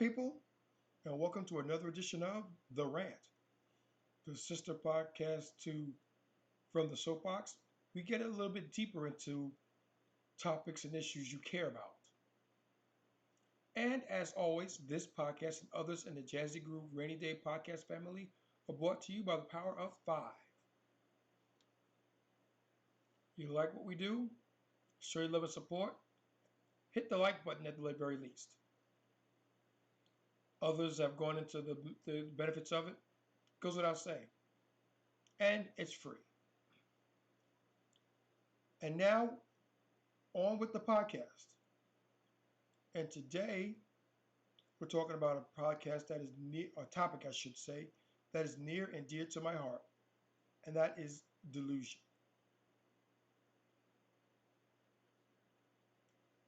people, and welcome to another edition of The Rant, the sister podcast to From the Soapbox. We get a little bit deeper into topics and issues you care about. And as always, this podcast and others in the Jazzy Groove Rainy Day podcast family are brought to you by the power of five. You like what we do? Show your love and support? Hit the like button at the very least. Others have gone into the benefits of it. Goes without saying. And it's free. And now, on with the podcast. And today, we're talking about a podcast that is near, a topic I should say, that is near and dear to my heart. And that is delusion.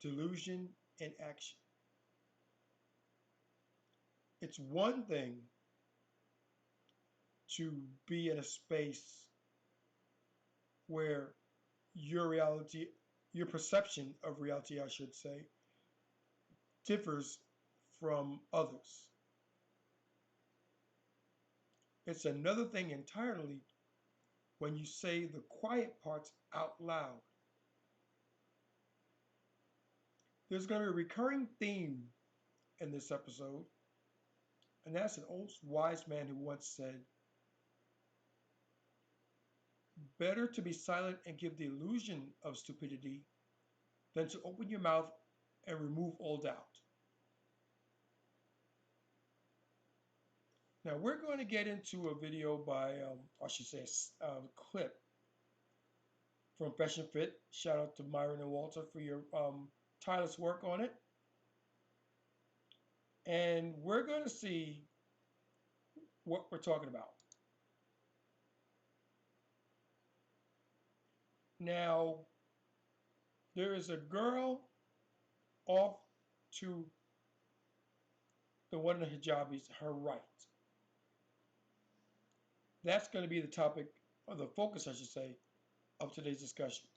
Delusion in action. It's one thing to be in a space where your reality, your perception of reality, I should say, differs from others. It's another thing entirely when you say the quiet parts out loud. There's going to be a recurring theme in this episode, and that's an old wise man who once said, better to be silent and give the illusion of stupidity than to open your mouth and remove all doubt. Now we're going to get into a video by, I should say a clip from Fashion Fit. Shout out to Myron and Walter for your tireless work on it. And we're going to see what we're talking about. Now, there is a girl off to the one in the hijabis, her right. That's going to be the topic, or the focus, I should say, of today's discussion.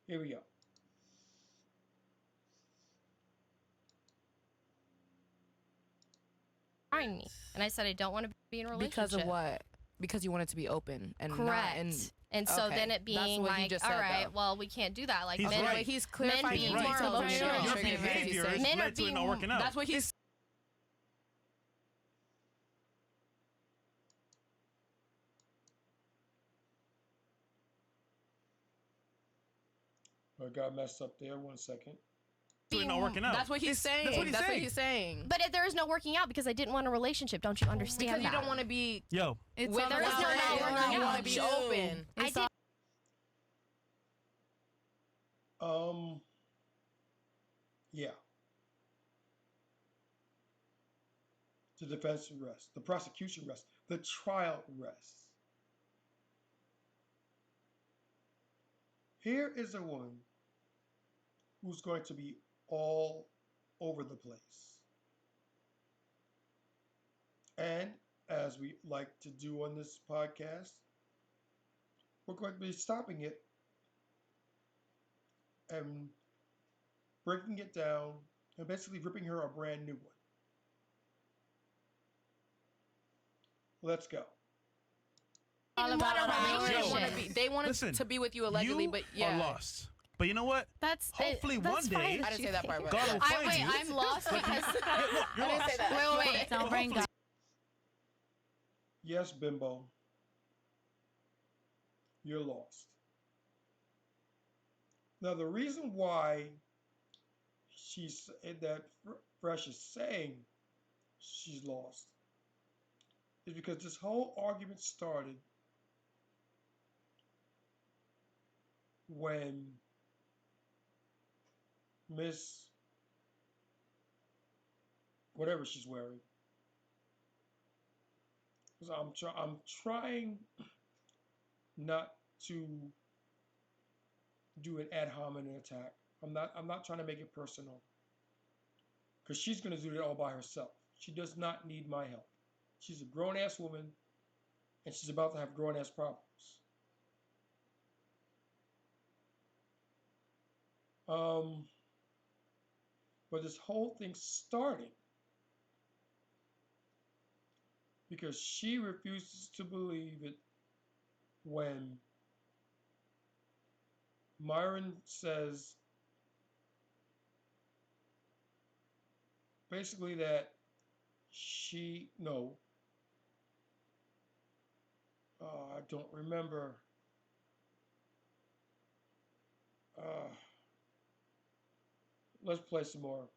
Here we go. Me. And I said I don't want to be in a relationship. Because of what? Because you want it to be open and correct. Not in, and so okay. then it being like, all right, well, we can't do that. Like he's men, right. He's clarifying men being right. more emotional. Your behavior has men are led to it being not working out. That's what he's. I got messed up there. 1 second. It's not working out. That's what he's saying. That's what he's saying. But if there is no working out because I didn't want a relationship. Don't you understand because that? you don't want to be. Yo. It's there is no not working out. You want to be open. I did. Yeah. The defense rests. The prosecution rests. The trial rests. Here is a woman who's going to be all over the place. And as we like to do on this podcast, we're going to be stopping it and breaking it down and basically ripping her a brand new one. Let's go. All about a relationship. They want to be with you allegedly, but yeah. are lost. But you know what? Hopefully one day, I didn't say that part. God will find you. I'm lost because I didn't say that. wait. Don't bring God. Yes, Bimbo. You're lost. Now, the reason why Fresh is saying she's lost is because this whole argument started when Miss whatever she's wearing. Because I'm trying not to do an ad hominem attack. I'm not trying to make it personal. Because she's going to do it all by herself. She does not need my help. She's a grown-ass woman, and she's about to have grown-ass problems. But this whole thing started because she refuses to believe it when Myron says basically that I don't remember. Let's play some more.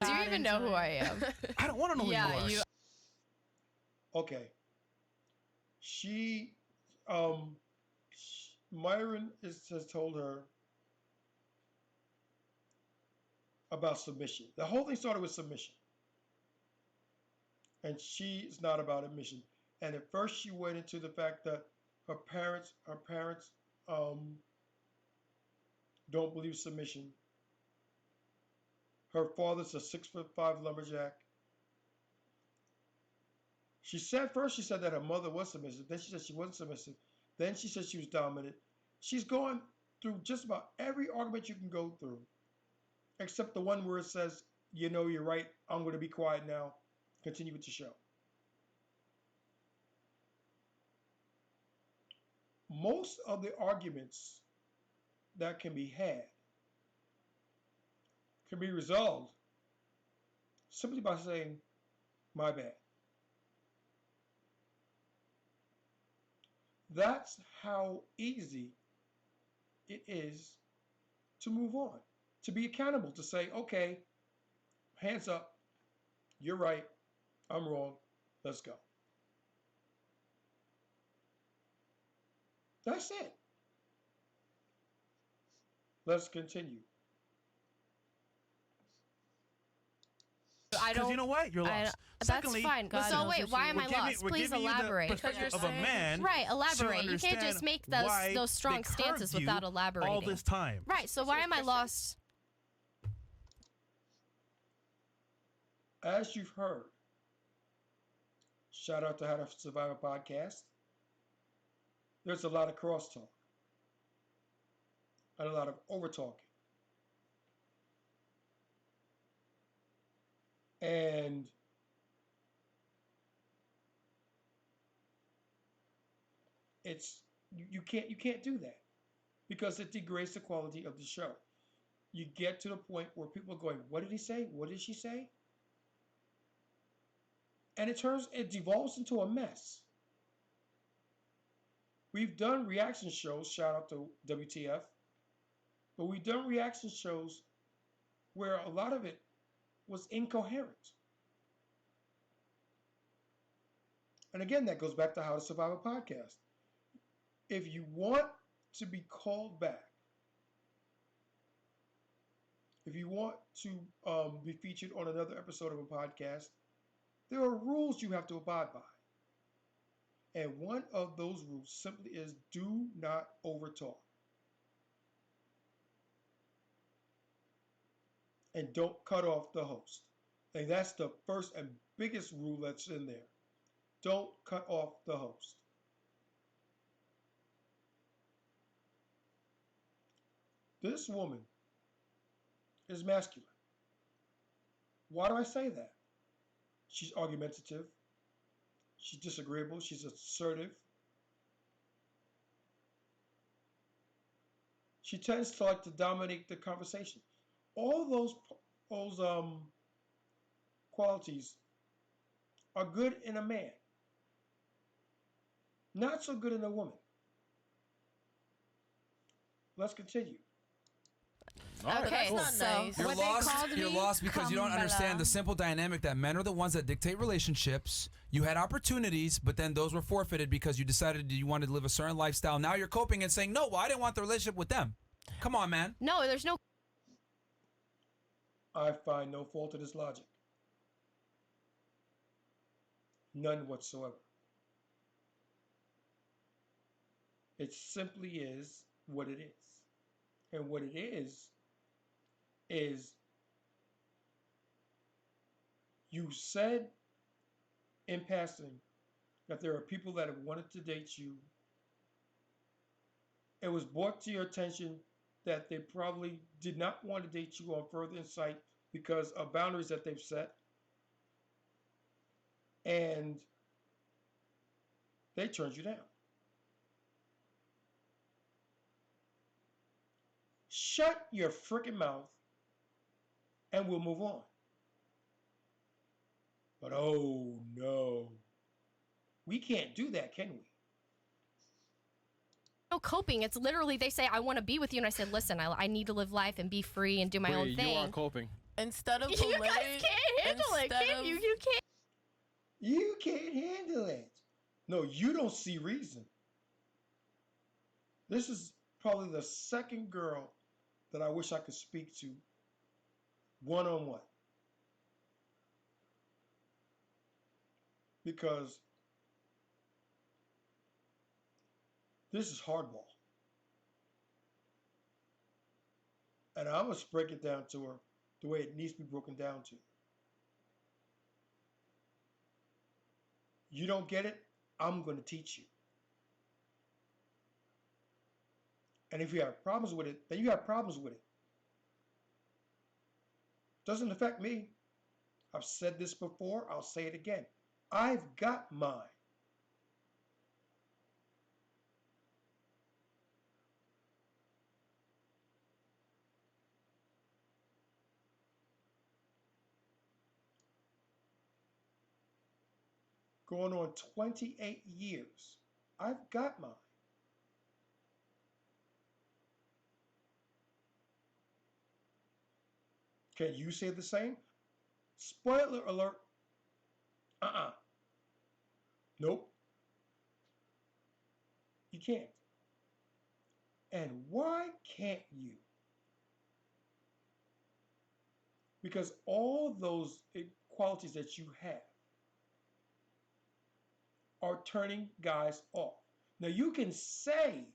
Do you even know who I am? I don't want to know who you are. Okay. Myron has told her about submission. The whole thing started with submission. And she's not about admission. And at first she went into the fact that her parents don't believe submission. Her father's a 6'5" lumberjack. She said that her mother was submissive. Then she said she wasn't submissive. Then she said she was dominant. She's going through just about every argument you can go through, except the one where it says, you know, you're right, I'm going to be quiet now. Continue with the show. Most of the arguments that can be had can be resolved simply by saying, my bad. That's how easy it is to move on, to be accountable, to say, okay, hands up, you're right, I'm wrong, let's go. That's it. Let's continue. Because you know what? You're lost. Secondly, that's fine. So wait, why am I lost? Please elaborate. Because you're of a man. Right, elaborate. You can't just make those strong stances without elaborating. All this time. Right, so why am I lost? As you've heard, shout out to How to Survive a Podcast, there's a lot of crosstalk and a lot of over-talking. And you can't do that because it degrades the quality of the show. You get to the point where people are going, what did he say? What did she say? And it devolves into a mess. We've done reaction shows, shout out to WTF, but we've done reaction shows where a lot of it was incoherent. And again, that goes back to How to Survive a Podcast. If you want to be called back, if you want to be featured on another episode of a podcast, there are rules you have to abide by. And one of those rules simply is do not overtalk. And don't cut off the host. And that's the first and biggest rule that's in there. Don't cut off the host. This woman is masculine. Why do I say that? She's argumentative. She's disagreeable. She's assertive. She tends to like to dominate the conversation. All those qualities are good in a man. Not so good in a woman. Let's continue. Okay, so nice. You're lost because you don't understand the simple dynamic that men are the ones that dictate relationships. You had opportunities, but then those were forfeited because you decided you wanted to live a certain lifestyle. Now you're coping and saying, no, well, I didn't want the relationship with them. Come on, man. No, there's no... I find no fault in this logic. None whatsoever. It simply is what it is. And what it is you said in passing that there are people that have wanted to date you. It was brought to your attention that they probably did not want to date you on further insight because of boundaries that they've set. And they turned you down. Shut your freaking mouth and we'll move on. But oh no, we can't do that, can we? No coping. It's literally they say I want to be with you, and I said, listen, I need to live life and be free and do my own thing. You are coping. Instead of you guys can't handle it, can you? You can't. You can't handle it. No, you don't see reason. This is probably the second girl that I wish I could speak to one-on-one. Because this is hardball. And I'm going to break it down to her the way it needs to be broken down to. You don't get it, I'm going to teach you. And if you have problems with it, then you have problems with it. Doesn't affect me. I've said this before, I'll say it again. I've got mine. Going on 28 years. I've got mine. Can you say the same? Spoiler alert. Nope. You can't. And why can't you? Because all those qualities that you have are turning guys off. Now you can say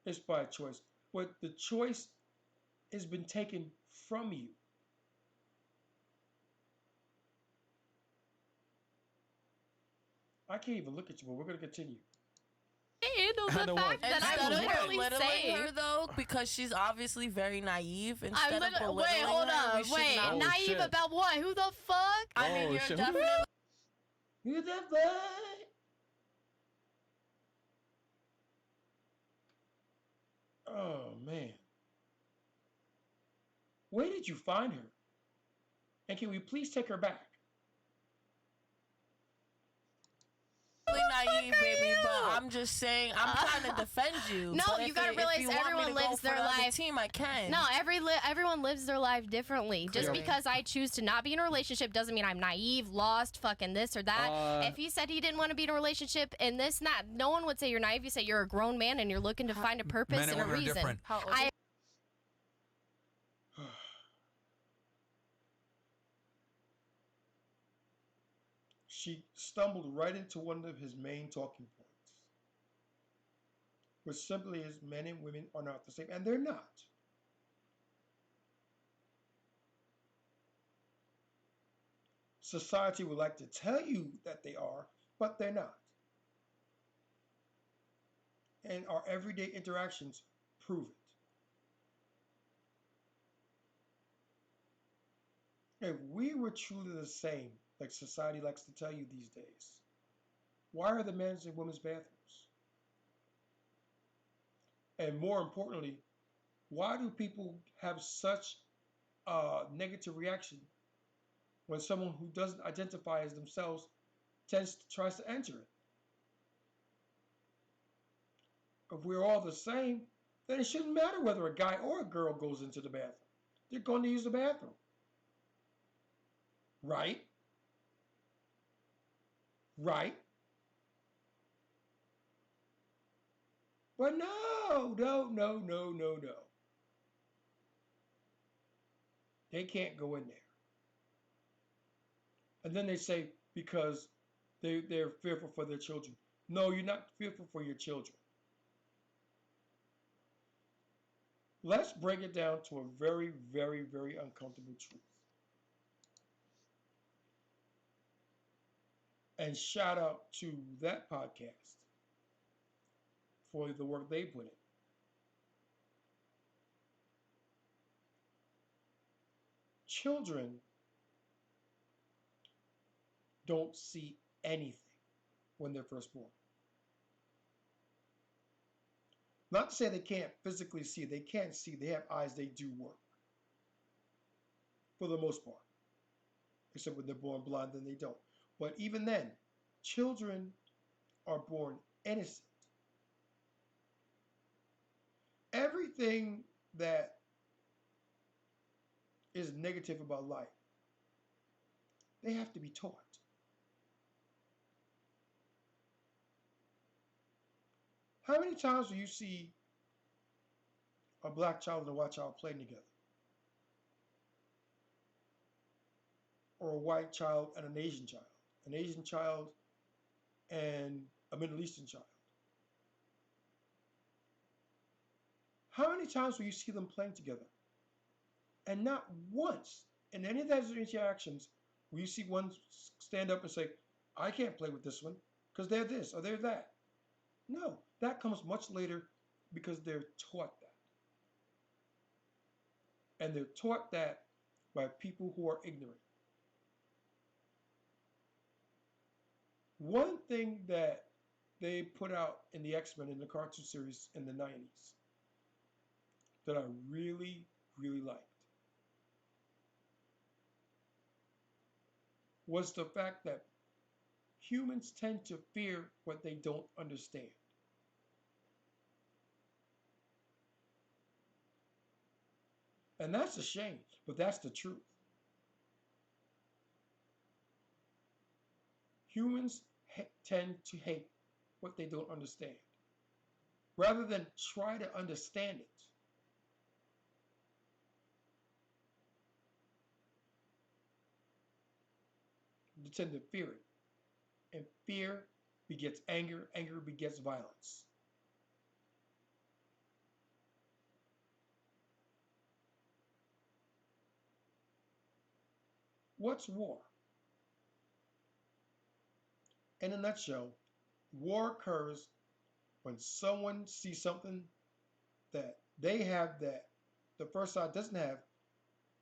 it's by choice, but the choice has been taken from you. I can't even look at you, but we're going to continue. Handle the fact that I'm literally saying her though, because she's obviously very naive. Instead of belittling wait, hold her, up, wait, naive about what? Who the fuck? I mean, you're definitely. Who the fuck? Oh man, where did you find her? And can we please take her back? Naive, baby, but I'm just saying I'm trying to defend you. No, you gotta realize everyone lives their life. Team, I can. No, everyone lives their life differently. Just because I choose to not be in a relationship doesn't mean I'm naive, lost, fucking this or that. If he said he didn't want to be in a relationship and this and that, no one would say you're naive. You say you're a grown man and you're looking to find a purpose and a reason. She stumbled right into one of his main talking points, which simply is men and women are not the same, and they're not. Society would like to tell you that they are, but they're not. And our everyday interactions prove it. If we were truly the same, like society likes to tell you these days, why are the men's and women's bathrooms? And more importantly, why do people have such a negative reaction when someone who doesn't identify as themselves tries to enter it? If we're all the same, then it shouldn't matter whether a guy or a girl goes into the bathroom. They're going to use the bathroom. Right? Right? But no. They can't go in there. And then they say because they're fearful for their children. No, you're not fearful for your children. Let's break it down to a very, very, very uncomfortable truth. And shout out to that podcast for the work they put in. Children don't see anything. when they're first born. Not to say they can't physically see. They can't see. They have eyes. They do work. For the most part. Except when they're born blind, then they don't. But even then, children are born innocent. Everything that is negative about life, they have to be taught. How many times do you see a black child and a white child playing together? Or a white child and an Asian child and a Middle Eastern child? How many times will you see them playing together? And not once in any of those interactions will you see one stand up and say, I can't play with this one because they're this or they're that. No, that comes much later because they're taught that. And they're taught that by people who are ignorant. One thing that they put out in the X-Men in the cartoon series in the 90s that I really, really liked was the fact that humans tend to fear what they don't understand. And that's a shame, but that's the truth. Humans tend to hate what they don't understand. Rather than try to understand it, they tend to fear it. And fear begets anger, anger begets violence. What's war? In a nutshell, war occurs when someone sees something that they have that the first side doesn't have,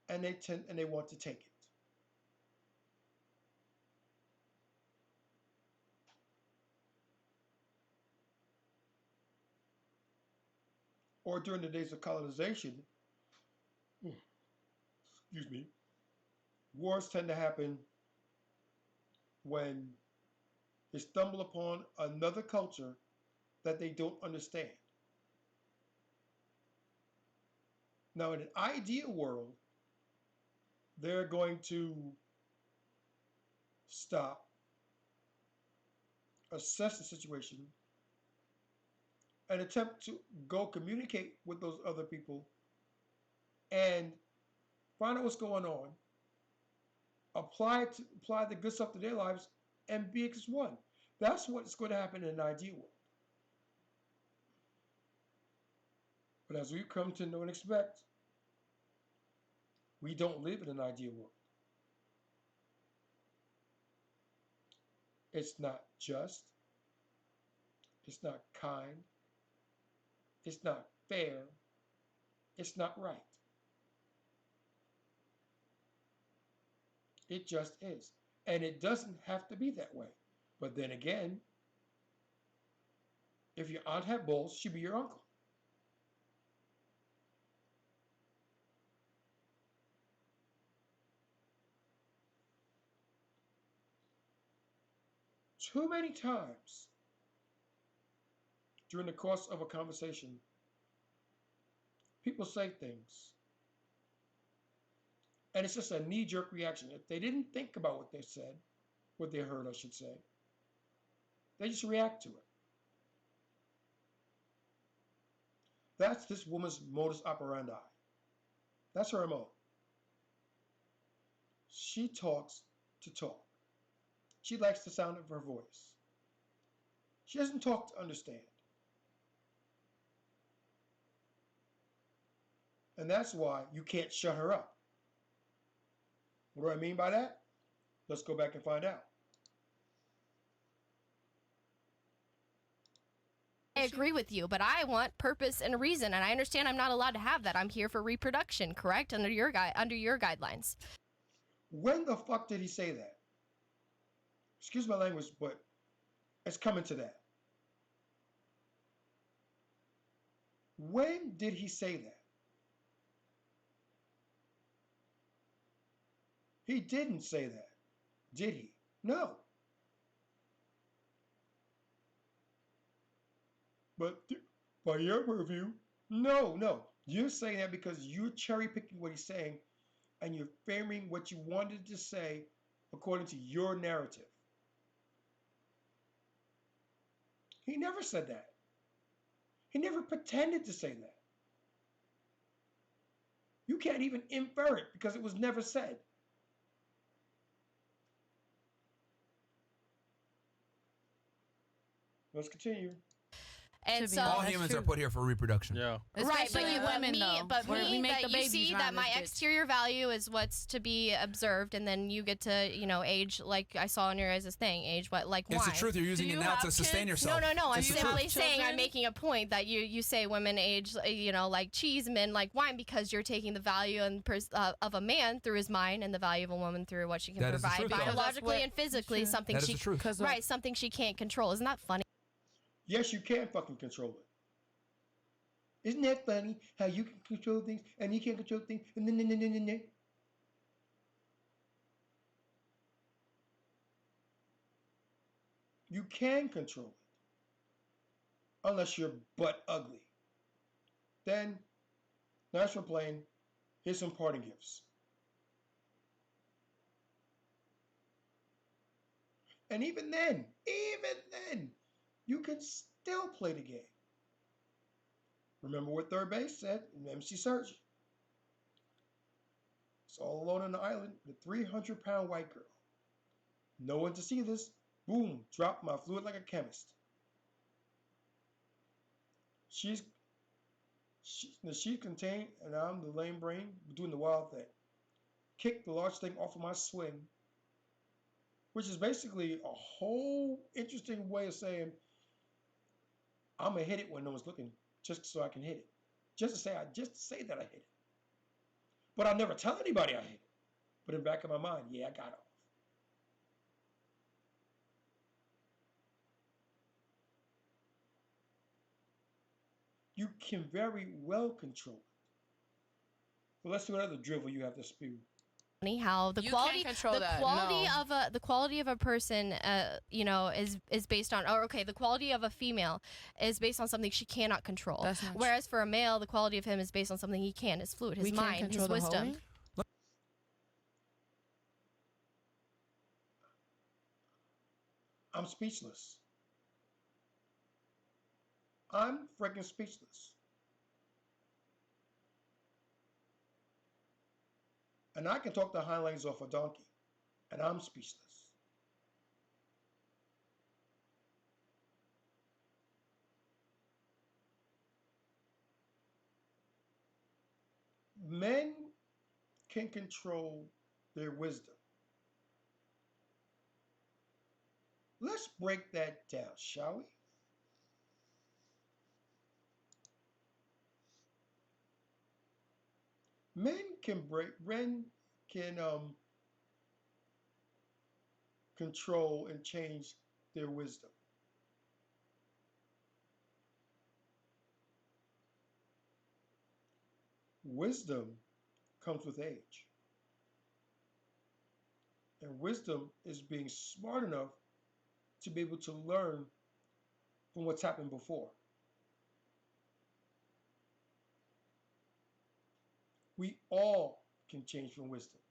and they want to take it. Or during the days of colonization, excuse me, wars tend to happen when they stumble upon another culture that they don't understand. Now, in an ideal world, they're going to stop, assess the situation, and attempt to go communicate with those other people and find out what's going on, apply the good stuff to their lives, and be as one. That's what's going to happen in an ideal world. But as we've come to know and expect, we don't live in an ideal world. It's not just. It's not kind. It's not fair. It's not right. It just is. And it doesn't have to be that way. But then again, if your aunt had balls, she'd be your uncle. Too many times during the course of a conversation, people say things, and it's just a knee-jerk reaction. If they didn't think about what they said, what they heard, I should say, they just react to it. That's this woman's modus operandi. That's her MO. She talks to talk. She likes the sound of her voice. She doesn't talk to understand. And that's why you can't shut her up. What do I mean by that? Let's go back and find out. I agree with you, but I want purpose and reason, and I understand I'm not allowed to have that. I'm here for reproduction, correct? Under your guidelines. When the fuck did he say that? Excuse my language, but It's coming to that. When did he say that? He didn't say that, did he? No. But by your review, no. You're saying that because you're cherry picking what he's saying and you're framing what you wanted to say according to your narrative. He never said that. He never pretended to say that. You can't even infer it because it was never said. Let's continue. And so all humans are put here for reproduction. Yeah. Especially women, though. But where me, we make that the you babies see around that my this bitch. exterior value is what's to be observed, and then you get to, age like I saw in your guys' thing, age what like wine. It's the truth. You're using it now to sustain yourself. No. I'm It's the simply truth. saying I'm making a point that you say women age, like cheese, men like wine, because you're taking the value of a man through his mind and the value of a woman through what she can That is the provide truth, though. biologically and physically. Something That is she the truth. right, something she can't control. Isn't that funny? Yes, you can fucking control it. Isn't that funny how you can control things and you can't control things? You can control it. Unless you're butt ugly. Then, national plane, here's some parting gifts. And even then, you can still play the game. Remember what third base said in MC Surgeon. It's all alone on the island, the 300-pound white girl. No one to see this. Boom, dropped my fluid like a chemist. She's contained, and I'm the lame brain doing the wild thing. Kick the large thing off of my swing, which is basically a whole interesting way of saying I'm gonna hit it when no one's looking, just so I can hit it. Just to say that I hit it. But I'll never tell anybody I hit it. But in the back of my mind, yeah, I got off. You can very well control it. Well, let's do another drivel you have to spew. How the You quality can't control that, the quality of a person is based on, or okay, the quality of a female is based on something she cannot control. That's not Whereas for a male, the quality of him is based on something he can, his fluid, his mind, his wisdom. I'm speechless. I'm freaking speechless. And I can talk the hind legs off a donkey, and I'm speechless. Men can control their wisdom. Let's break that down, shall we? Men can control and change their wisdom. Wisdom comes with age. And wisdom is being smart enough to be able to learn from what's happened before. We all can change from wisdom.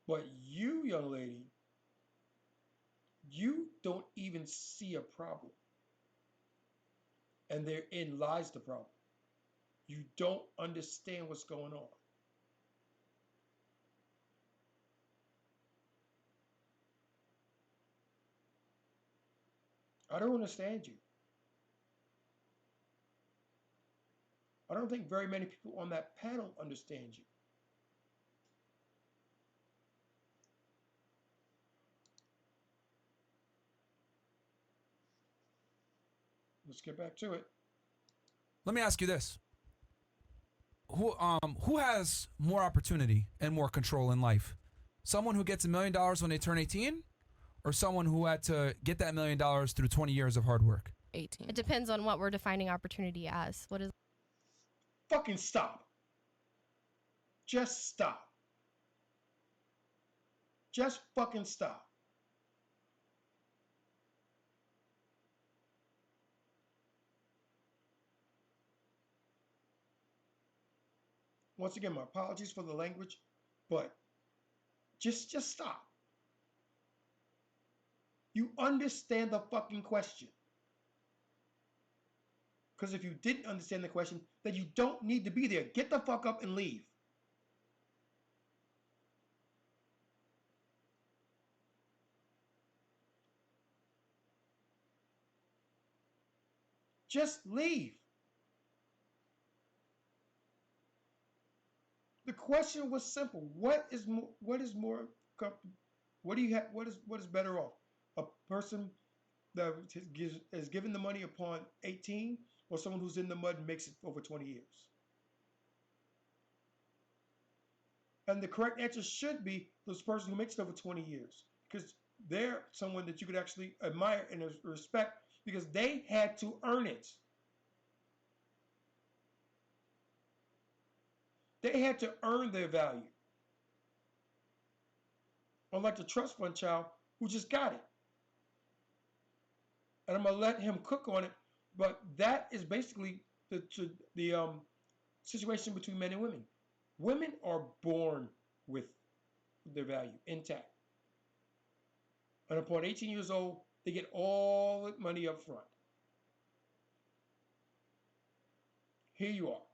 But you, young lady, you don't even see a problem. And therein lies the problem. You don't understand what's going on. I don't understand you. I don't think very many people on that panel understand you. Let's get back to it. Let me ask you this. Who has more opportunity and more control in life? Someone who gets $1 million when they turn 18, or someone who had to get that $1 million through 20 years of hard work? 18. It depends on what we're defining opportunity as. What is? Fucking stop. Just stop. Just fucking stop. Once again, my apologies for the language, but just stop. You understand the fucking question. Because if you didn't understand the question, then you don't need to be there. Get the fuck up and leave. Just leave. The question was simple. What is more? What do you have? What is better off? A person that is given the money upon 18, or someone who's in the mud and makes it over 20 years? And the correct answer should be those person who makes it over 20 years, because they're someone that you could actually admire and respect because they had to earn it. They had to earn their value. Unlike the trust fund child who just got it. And I'm going to let him cook on it, but that is basically the situation between men and women. Women are born with their value intact. And upon 18 years old, they get all the money up front. Here you are.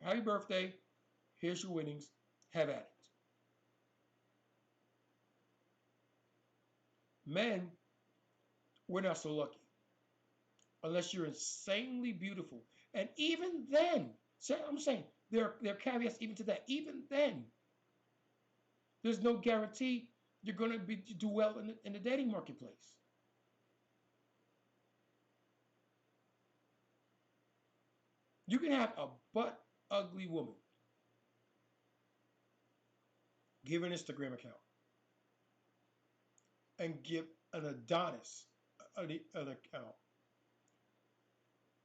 Happy birthday. Here's your winnings. Have at it. Men, we're not so lucky. Unless you're insanely beautiful. And even then, I'm saying, there are caveats even to that. Even then, there's no guarantee you're going to do well in the dating marketplace. You can have a butt ugly woman. Give an Instagram account. And give an Adonis an account.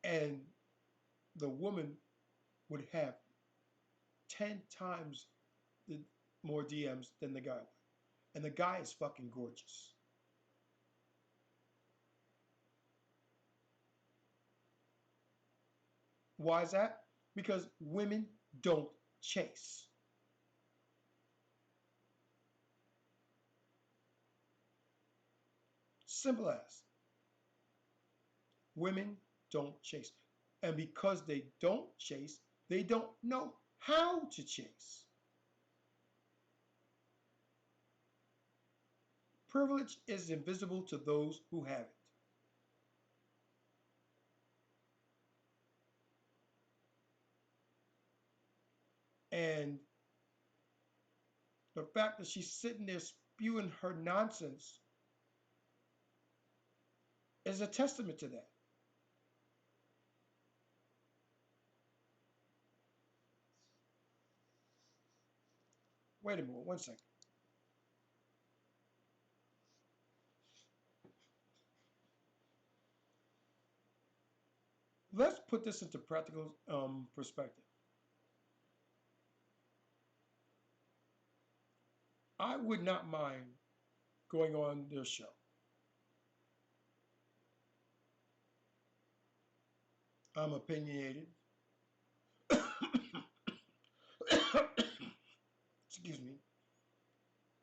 And the woman would have 10 times more DMs than the guy would. And the guy is fucking gorgeous. Why is that? Because women don't chase. Simple as. Women don't chase. And because they don't chase, they don't know how to chase. Privilege is invisible to those who have it. And the fact that she's sitting there spewing her nonsense is a testament to that. Wait a minute, 1 second. Let's put this into practical perspective. I would not mind going on their show. I'm opinionated. Excuse me.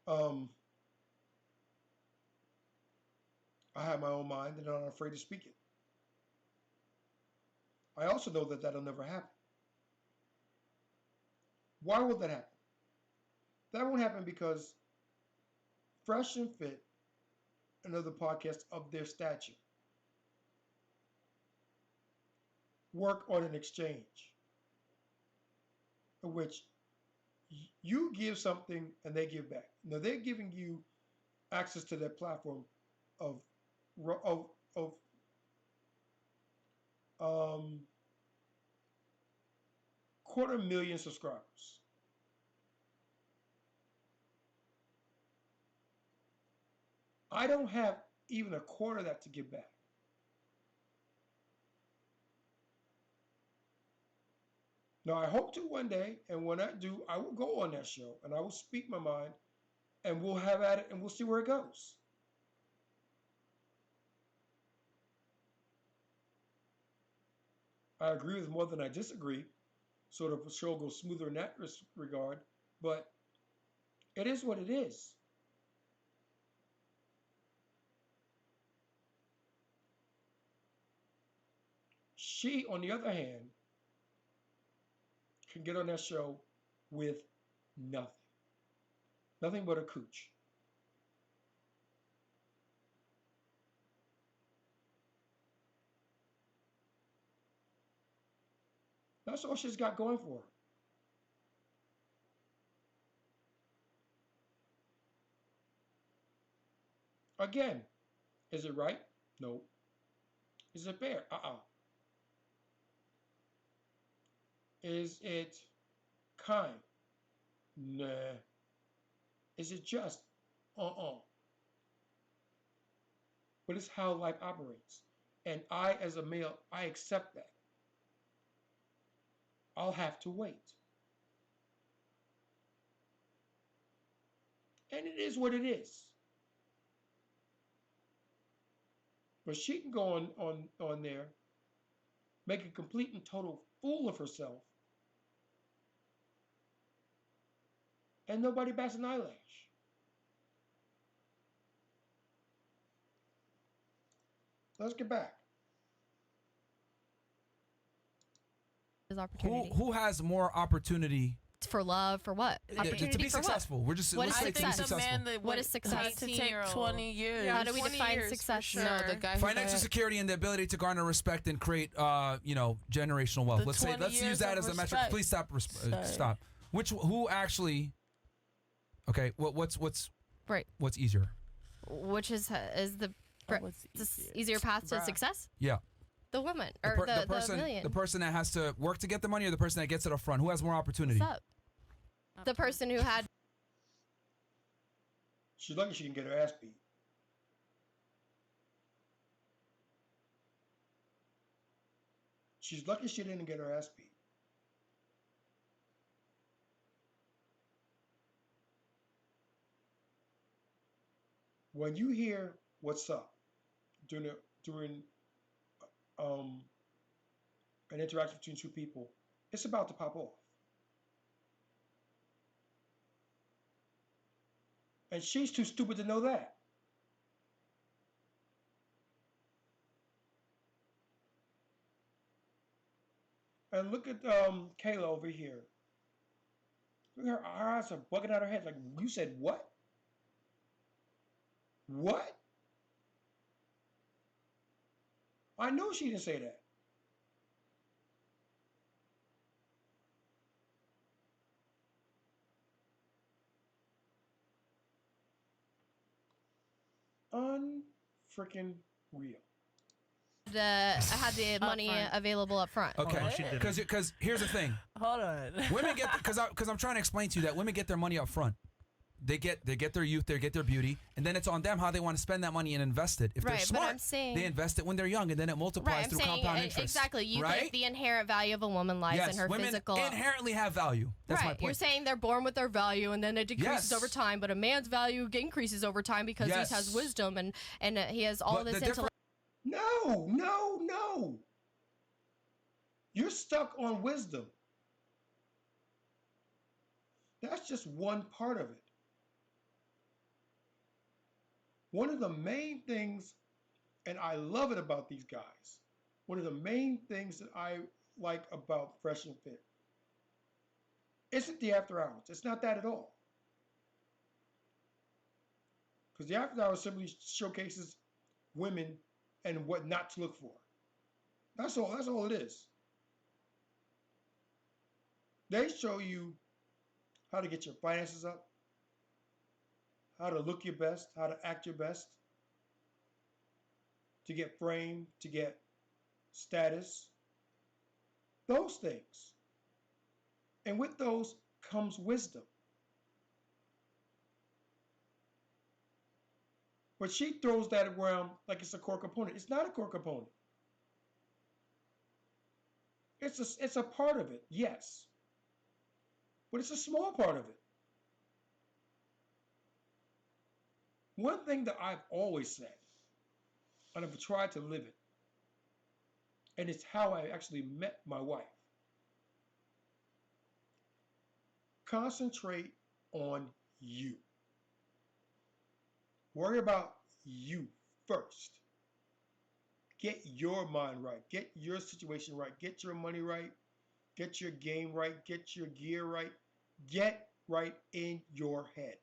I have my own mind and I'm not afraid to speak it. I also know that that'll never happen. Why will that happen? That won't happen because Fresh and Fit and other podcasts of their stature work on an exchange in which you give something and they give back. Now they're giving you access to their platform of 250,000 subscribers. I don't have even a quarter of that to give back. Now, I hope to one day, and when I do, I will go on that show and I will speak my mind and we'll have at it and we'll see where it goes. I agree with more than I disagree. Sort of the show goes smoother in that regard, but it is what it is. She, on the other hand, can get on that show with nothing. Nothing but a cooch. That's all she's got going for her. Again, is it right? No. Is it fair? Is it kind? Nah. Is it just? But it's how life operates. And I, as a male, I accept that. I'll have to wait. And it is what it is. But she can go on there, make a complete and total fool of herself, and nobody bats an eyelash. Let's get back. Who has more opportunity for love? For what? to be successful? What? We're just What is let's say to be success? successful. What is success? To take 20 years. How do we define success? Sure. No, the guy Financial security and the ability to garner respect and create, generational wealth. Let's use that as a metric. Please stop. Stop. Who actually? Okay. What's right? What's easier? Which is the easier path to success? Yeah. The woman or the person, million. the person that has to work to get the money, or the person that gets it up front. Who has more opportunity? What's up? The person who had. She's lucky she didn't get her ass beat. She's lucky she didn't get her ass beat. When you hear what's up during an interaction between two people, it's about to pop off. And she's too stupid to know that. And look at Kayla over here. Look at her eyes are bugging out her head. Like, you said what? What? I know she didn't say that. Unfreaking real. I had the money available up front. Okay, because here's the thing. Hold on. Women get because I'm trying to explain to you that women get their money up front. They get their youth, they get their beauty, and then it's on them how they want to spend that money and invest it. If they're smart, but I'm saying, they invest it when they're young, and then it multiplies through compound interest. Exactly. You right? think the inherent value of a woman lies in her women physical. Inherently have value. That's my point. You're saying they're born with their value, and then it decreases over time. But a man's value increases over time because he has wisdom and he has all this intellect. No. You're stuck on wisdom. That's just one part of it. One of the main things, and I love it about these guys, one of the main things that I like about Fresh and Fit isn't the after hours. It's not that at all. Because the after hours simply showcases women and what not to look for. That's all it is. They show you how to get your finances up, how to look your best, how to act your best, to get fame, to get status, those things. And with those comes wisdom. But she throws that around like it's a core component. It's not a core component. It's a part of it, yes. But it's a small part of it. One thing that I've always said, and I've tried to live it, and it's how I actually met my wife. Concentrate on you. Worry about you first. Get your mind right. Get your situation right. Get your money right. Get your game right. Get your gear right. Get right in your head.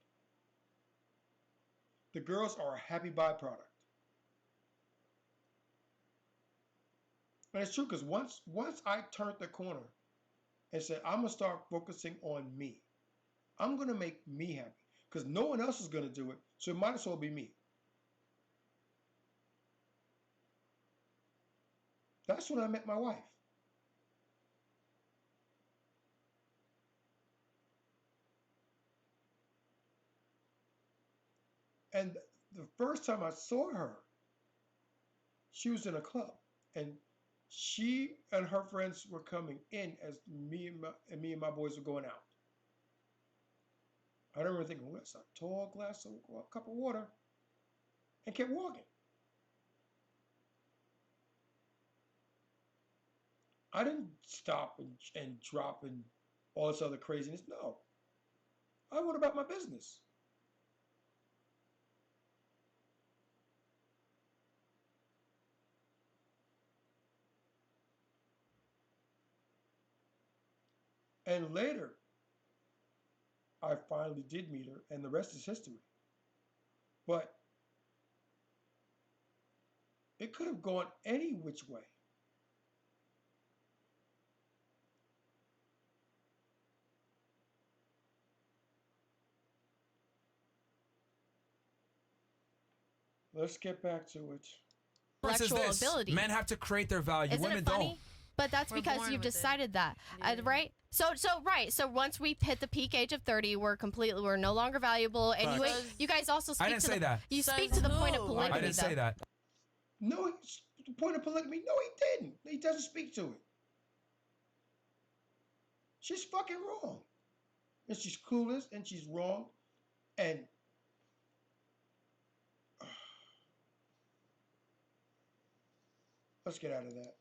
The girls are a happy byproduct. And it's true because once I turned the corner and said, I'm going to start focusing on me. I'm going to make me happy because no one else is going to do it. So it might as well be me. That's when I met my wife. And the first time I saw her, she was in a club. And she and her friends were coming in as me and my boys were going out. I remember thinking, well, that's a tall glass of a cup of water, and kept walking. I didn't stop and drop and all this other craziness. No. I went about my business. And later, I finally did meet her, and the rest is history. But it could have gone any which way. Let's get back to it. Intellectual ability. Men have to create their value. Isn't Women it funny? don't. But that's because you've decided that, right? So once we hit the peak age of 30, we're no longer valuable. And you guys also speak I didn't to say that. You speak to the point of polygamy. I didn't say that. No, the point of polygamy. No, he didn't. He doesn't speak to it. She's fucking wrong, and she's clueless, and she's wrong, and let's get out of that.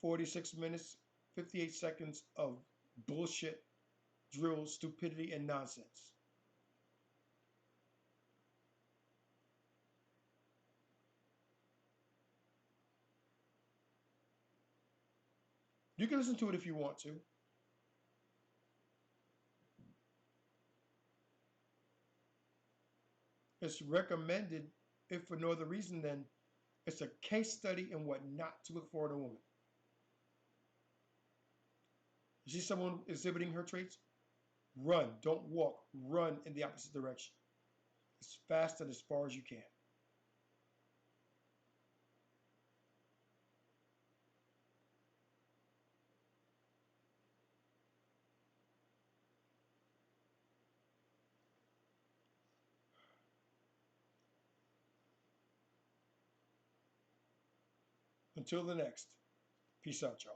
46 minutes, 58 seconds of bullshit, drill, stupidity, and nonsense. You can listen to it if you want to. It's recommended, if for no other reason than it's a case study in what not to look for in a woman. You see someone exhibiting her traits? Run, don't walk, run in the opposite direction. As fast and as far as you can. Until the next, peace out, y'all.